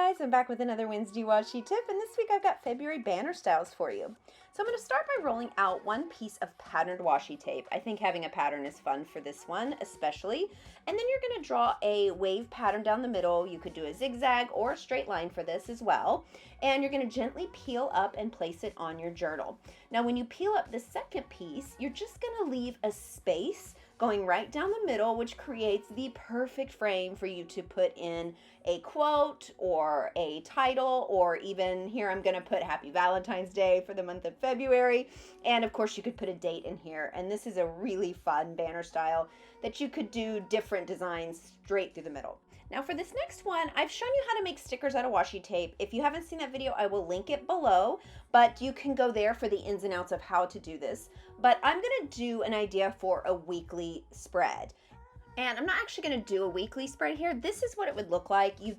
guys, I'm back with another Wednesday Washi Tip, and this week I've got February banner styles for you. So I'm going to start by rolling out one piece of patterned washi tape. I think having a pattern is fun for this one especially. And then you're going to draw a wave pattern down the middle. You could do a zigzag or a straight line for this as well. And you're going to gently peel up and place it on your journal. Now when you peel up the second piece, you're just going to leave a space going right down the middle, which creates the perfect frame for you to put in a quote or a title, or even here I'm going to put Happy Valentine's Day for the month of February. And of course you could put a date in here. And this is a really fun banner style that you could do different designs straight through the middle. Now for this next one, I've shown you how to make stickers out of washi tape. If you haven't seen that video, I will link it below, but you can go there for the ins and outs of how to do this. But I'm gonna do an idea for a weekly spread. And I'm not actually gonna do a weekly spread here. This is what it would look like. You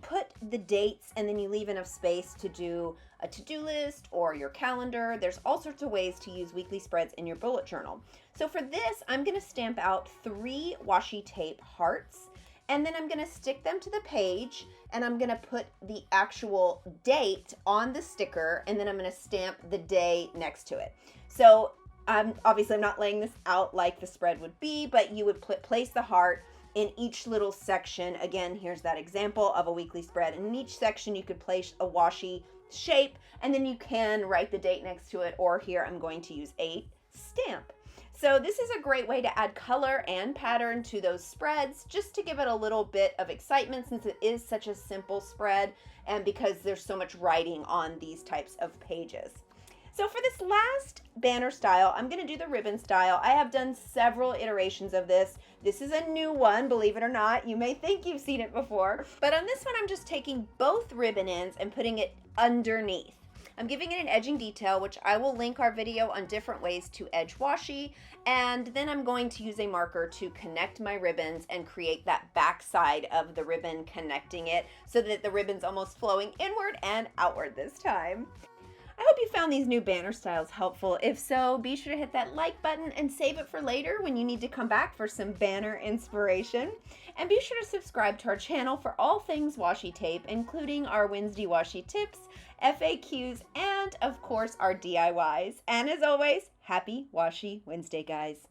put the dates and then you leave enough space to do a to-do list or your calendar. There's all sorts of ways to use weekly spreads in your bullet journal. So for this, I'm gonna stamp out 3 washi tape hearts. And then I'm going to stick them to the page, and I'm going to put the actual date on the sticker, and then I'm going to stamp the day next to it. So obviously I'm not laying this out like the spread would be, but you would place the heart in each little section. Again, here's that example of a weekly spread. And in each section you could place a washi shape, and then you can write the date next to it, or here I'm going to use a stamp. So this is a great way to add color and pattern to those spreads, just to give it a little bit of excitement, since it is such a simple spread and because there's so much writing on these types of pages. So for this last banner style, I'm going to do the ribbon style. I have done several iterations of this. This is a new one, believe it or not. You may think you've seen it before, but on this one, I'm just taking both ribbon ends and putting it underneath. I'm giving it an edging detail, which I will link our video on different ways to edge washi, and then I'm going to use a marker to connect my ribbons and create that back side of the ribbon, connecting it so that the ribbon's almost flowing inward and outward this time. I hope you found these new banner styles helpful. If so, be sure to hit that like button and save it for later when you need to come back for some banner inspiration. And be sure to subscribe to our channel for all things washi tape, including our Wednesday washi tips, FAQs, and of course our DIYs. And as always, happy Washi Wednesday, guys.